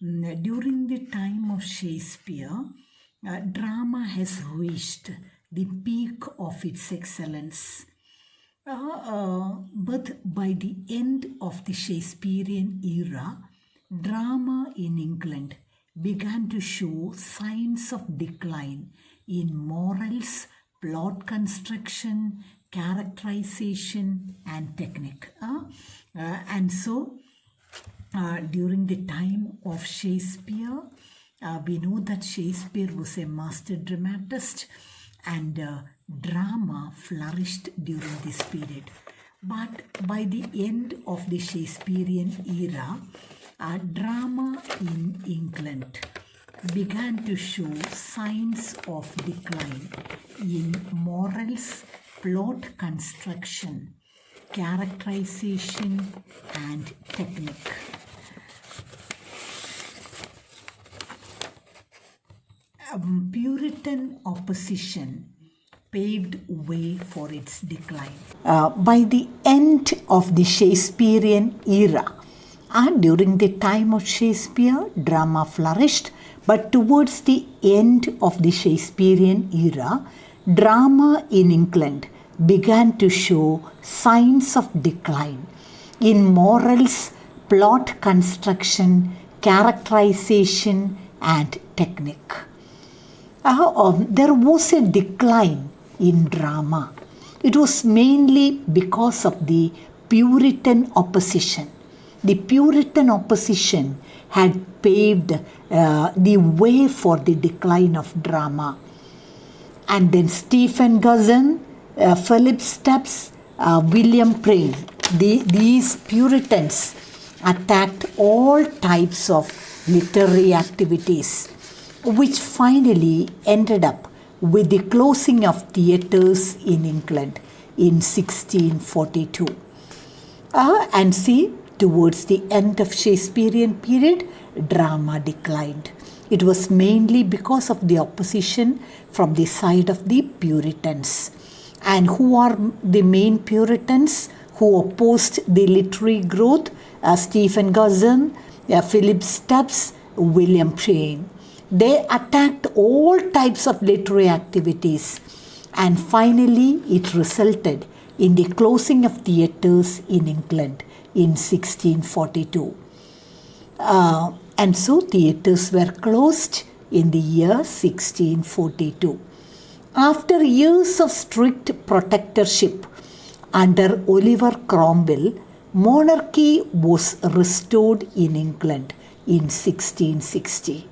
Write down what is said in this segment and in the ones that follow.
during the time of Shakespeare, drama has reached the peak of its excellence. But by the end of the Shakespearean era, drama in England began to show signs of decline in morals, plot construction, characterization, and technique. And so, during the time of Shakespeare, we know that Shakespeare was a master dramatist, and drama flourished during this period. But by the end of the Shakespearean era, drama in England began to show signs of decline in morals, plot construction, characterization, and technique. Puritan opposition paved way for its decline. By the end of the Shakespearean era, during the time of Shakespeare, drama flourished, but towards the end of the Shakespearean era, drama in England began to show signs of decline in morals, plot construction, characterization, and technique. There was a decline in drama. It was mainly because of the Puritan opposition. The Puritan opposition had paved the way for the decline of drama. And then Stephen Guzzin, Philip Stubbs, William Prynne, these Puritans attacked all types of literary activities, which finally ended up with the closing of theatres in England in 1642. And see, towards the end of Shakespearean period, drama declined. It was mainly because of the opposition from the side of the Puritans. And who are the main Puritans who opposed the literary growth? Stephen Guzzin, Philip Stubbs, William Prynne. They attacked all types of literary activities, and finally it resulted in the closing of theatres in England in 1642. And so theatres were closed in the year 1642. After years of strict protectorship under Oliver Cromwell, monarchy was restored in England in 1660.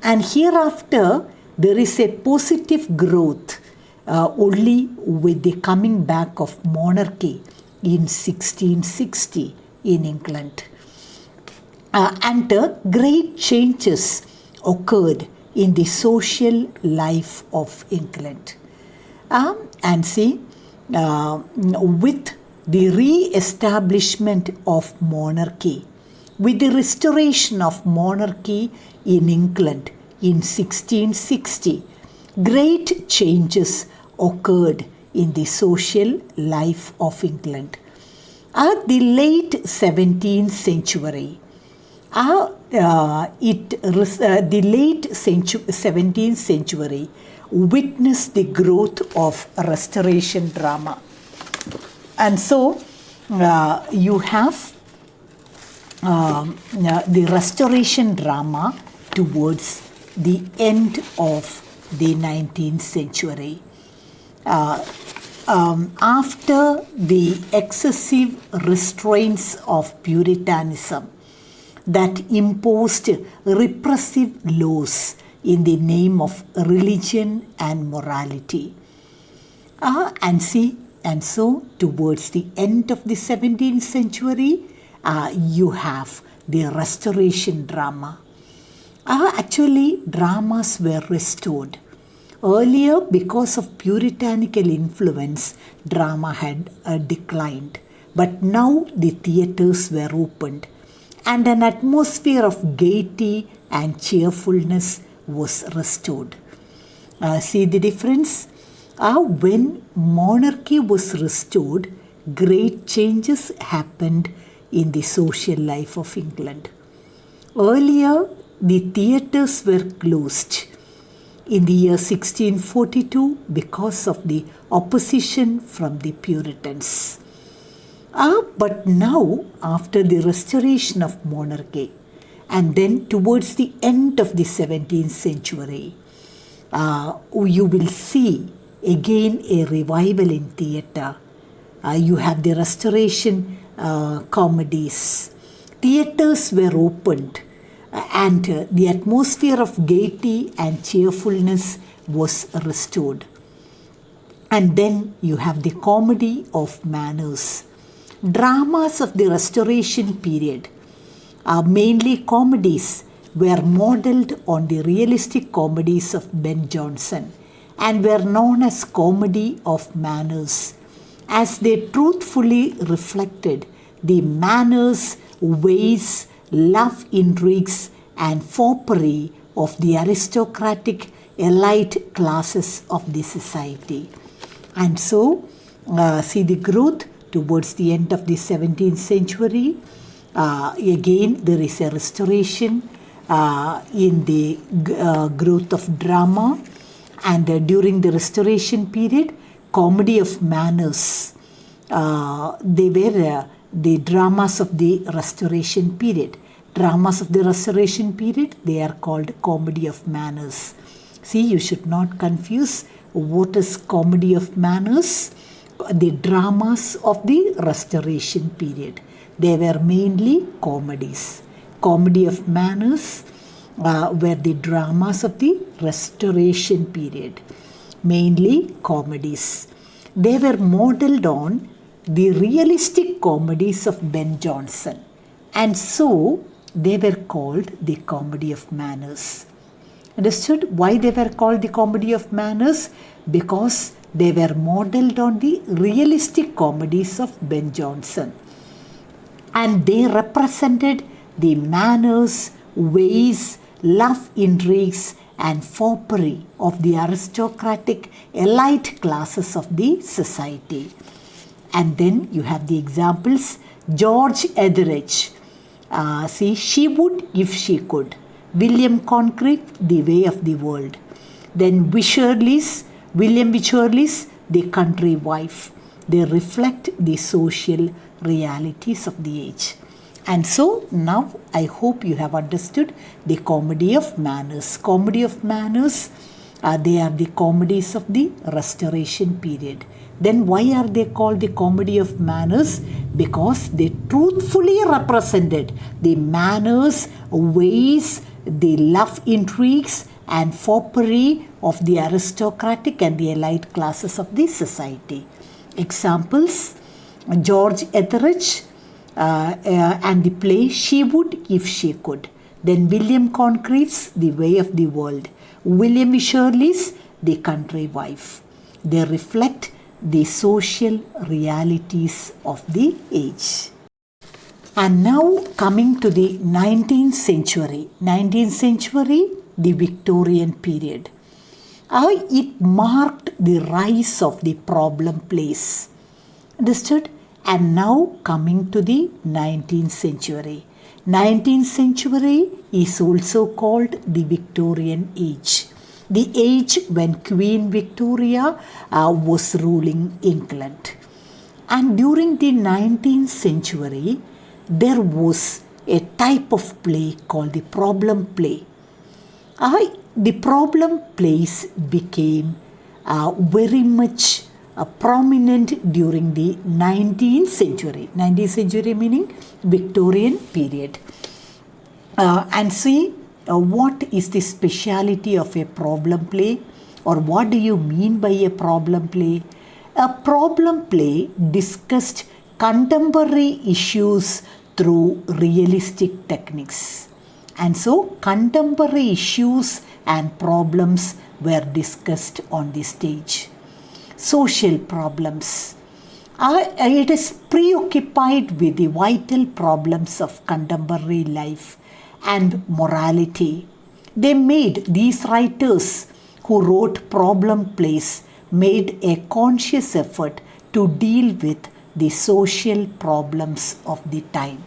And hereafter, there is a positive growth only with the coming back of monarchy in 1660 in England. And great changes occurred in the social life of England. And see, with the re-establishment of monarchy, with the restoration of monarchy in England in 1660, great changes occurred in the social life of England. At the late 17th century, the late 17th century witnessed the growth of Restoration drama. And so you have the Restoration drama towards the end of the 19th century. After the excessive restraints of Puritanism that imposed repressive laws in the name of religion and morality. And so towards the end of the 17th century, you have the Restoration drama. Actually, dramas were restored. Earlier, because of puritanical influence, drama had declined. But now the theatres were opened, and an atmosphere of gaiety and cheerfulness was restored. See the difference? When monarchy was restored, great changes happened in the social life of England. Earlier, the theatres were closed in the year 1642 because of the opposition from the Puritans. But now, after the restoration of monarchy, and then towards the end of the 17th century, you will see again a revival in theatre. You have the restoration comedies. Theatres were opened and the atmosphere of gaiety and cheerfulness was restored. And then you have the comedy of manners. Dramas of the Restoration period, mainly comedies, were modelled on the realistic comedies of Ben Jonson and were known as comedy of manners, as they truthfully reflected the manners, ways, love intrigues and foppery of the aristocratic elite classes of the society. And so, see the growth towards the end of the 17th century. Again, there is a restoration in the growth of drama, and during the restoration period, comedy of manners, they were the dramas of the restoration period. Dramas of the restoration period, they are called comedy of manners. See, you should not confuse what is comedy of manners. The dramas of the restoration period, they were mainly comedies. Comedy of manners were the dramas of the restoration period, mainly comedies. They were modelled on the realistic comedies of Ben Jonson, and so they were called the comedy of manners. Understood why they were called the comedy of manners? Because they were modelled on the realistic comedies of Ben Jonson, and they represented the manners, ways, love intrigues and foppery of the aristocratic elite classes of the society. And then you have the examples. George Etheridge, see, She Would If She Could. William Congreve, The Way of the World. Then William Wycherley's The Country Wife. They reflect the social realities of the age. And so now I hope you have understood the comedy of manners. Comedy of manners, they are the comedies of the restoration period. Then why are they called the comedy of manners? Because they truthfully represented the manners, ways, the love intrigues and foppery of the aristocratic and the elite classes of the society. Examples: George Etheridge and the play She Would If She Could. Then William Congreve's The Way of the World. William Wycherley's The Country Wife. They reflect the social realities of the age. And now coming to the 19th century. 19th century, the Victorian period. It marked the rise of the problem plays. Understood? And now coming to the 19th century. 19th century is also called the Victorian age. The age when Queen Victoria was ruling England. And during the 19th century, there was a type of play called the problem play. The problem plays became very much prominent during the 19th century. 19th century meaning Victorian period. And see, what is the speciality of a problem play, or what do you mean by a problem play? A problem play discussed contemporary issues through realistic techniques. And so contemporary issues and problems were discussed on the stage. Social problems. It is preoccupied with the vital problems of contemporary life and morality. These writers who wrote problem plays made a conscious effort to deal with the social problems of the time.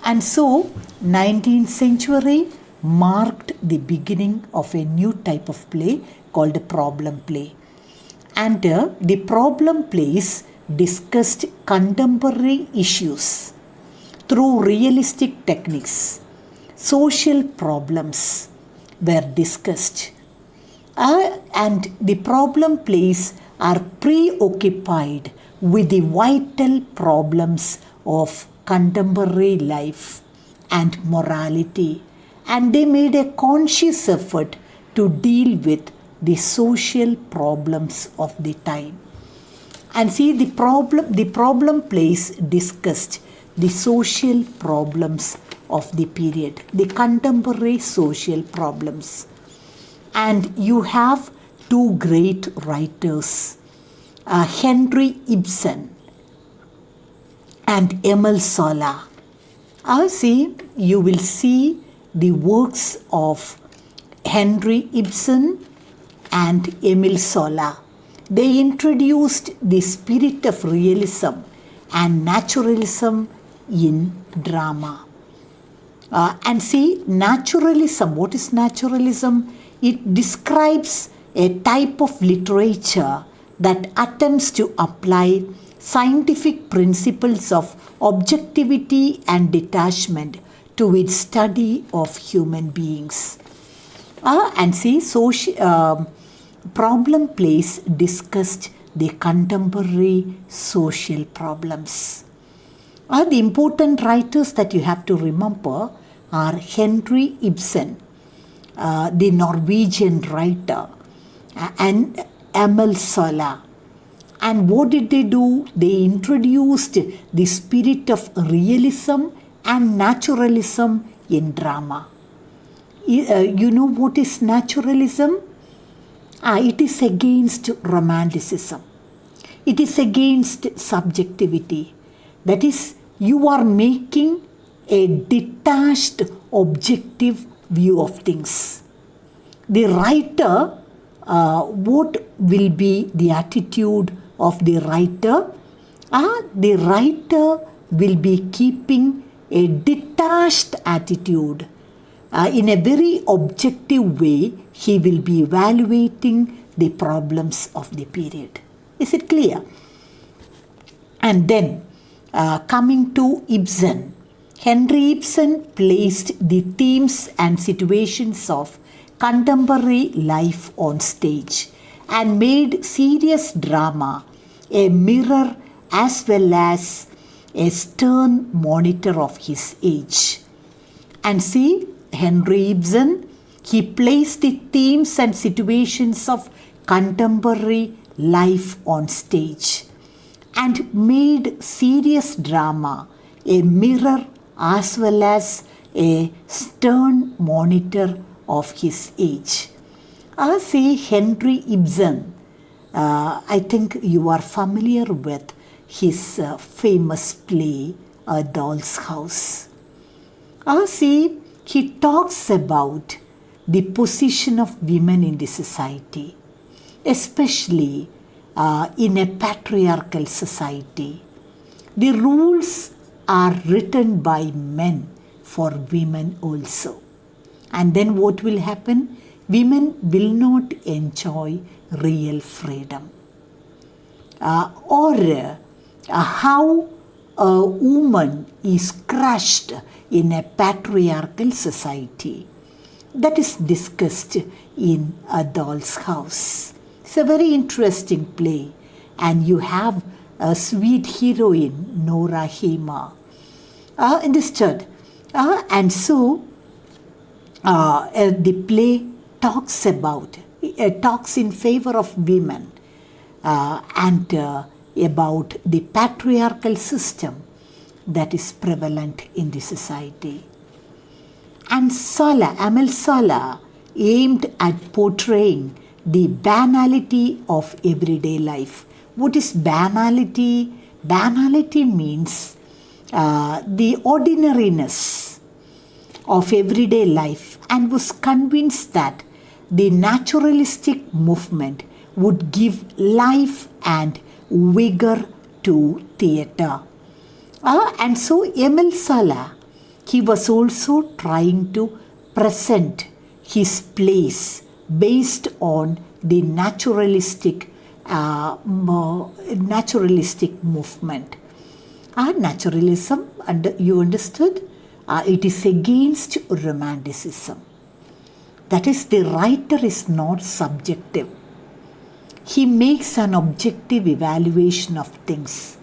And so 19th century marked the beginning of a new type of play called problem play. And the problem plays discussed contemporary issues through realistic techniques. Social problems were discussed. And the problem plays are preoccupied with the vital problems of contemporary life and morality, and they made a conscious effort to deal with the social problems of the time. And see, the problem plays discussed the social problems of the period, the contemporary social problems. And you have two great writers, Henry Ibsen and Emile Zola. You will see the works of Henry Ibsen and Emile Zola. They introduced the spirit of realism and naturalism in drama. And see, naturalism, what is naturalism? It describes a type of literature that attempts to apply scientific principles of objectivity and detachment to its study of human beings. And see, problem plays discussed the contemporary social problems. The important writers that you have to remember are Henry Ibsen, the Norwegian writer, and Emile Zola. And what did they do? They introduced the spirit of realism and naturalism in drama. You know what is naturalism? It is against romanticism. It is against subjectivity. That is, you are making a detached, objective view of things. The writer, what will be the attitude of the writer? The writer will be keeping a detached attitude. In a very objective way, he will be evaluating the problems of the period. Is it clear? And then, coming to Ibsen, Henry Ibsen placed the themes and situations of contemporary life on stage and made serious drama a mirror as well as a stern monitor of his age. And see, Henry Ibsen, he placed the themes and situations of contemporary life on stage and made serious drama a mirror as well as a stern monitor of his age. See, Henry Ibsen, I think you are familiar with his famous play, A Doll's House. See, he talks about the position of women in the society, especially in a patriarchal society. The rules are written by men for women also. And then what will happen? Women will not enjoy real freedom. Or how a woman is crushed in a patriarchal society. That is discussed in A Doll's House. It's a very interesting play, and you have a sweet heroine, Nora Hema, in this third. And so the play talks in favor of women and about the patriarchal system that is prevalent in the society. And Emile Zola aimed at portraying the banality of everyday life. What is banality? Banality means the ordinariness of everyday life, and was convinced that the naturalistic movement would give life and vigor to theatre. And so Emile Zola, he was also trying to present his place based on the naturalistic movement. Naturalism, and you understood, it is against romanticism. That is, the writer is not subjective. He makes an objective evaluation of things.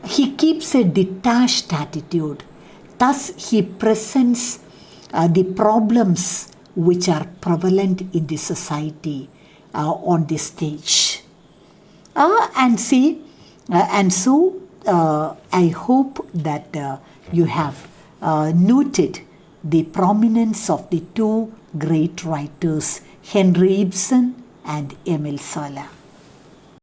He keeps a detached attitude. Thus, he presents the problems which are prevalent in the society on the stage. And so I hope that you have noted the prominence of the two great writers, Henry Ibsen and Emile Zola.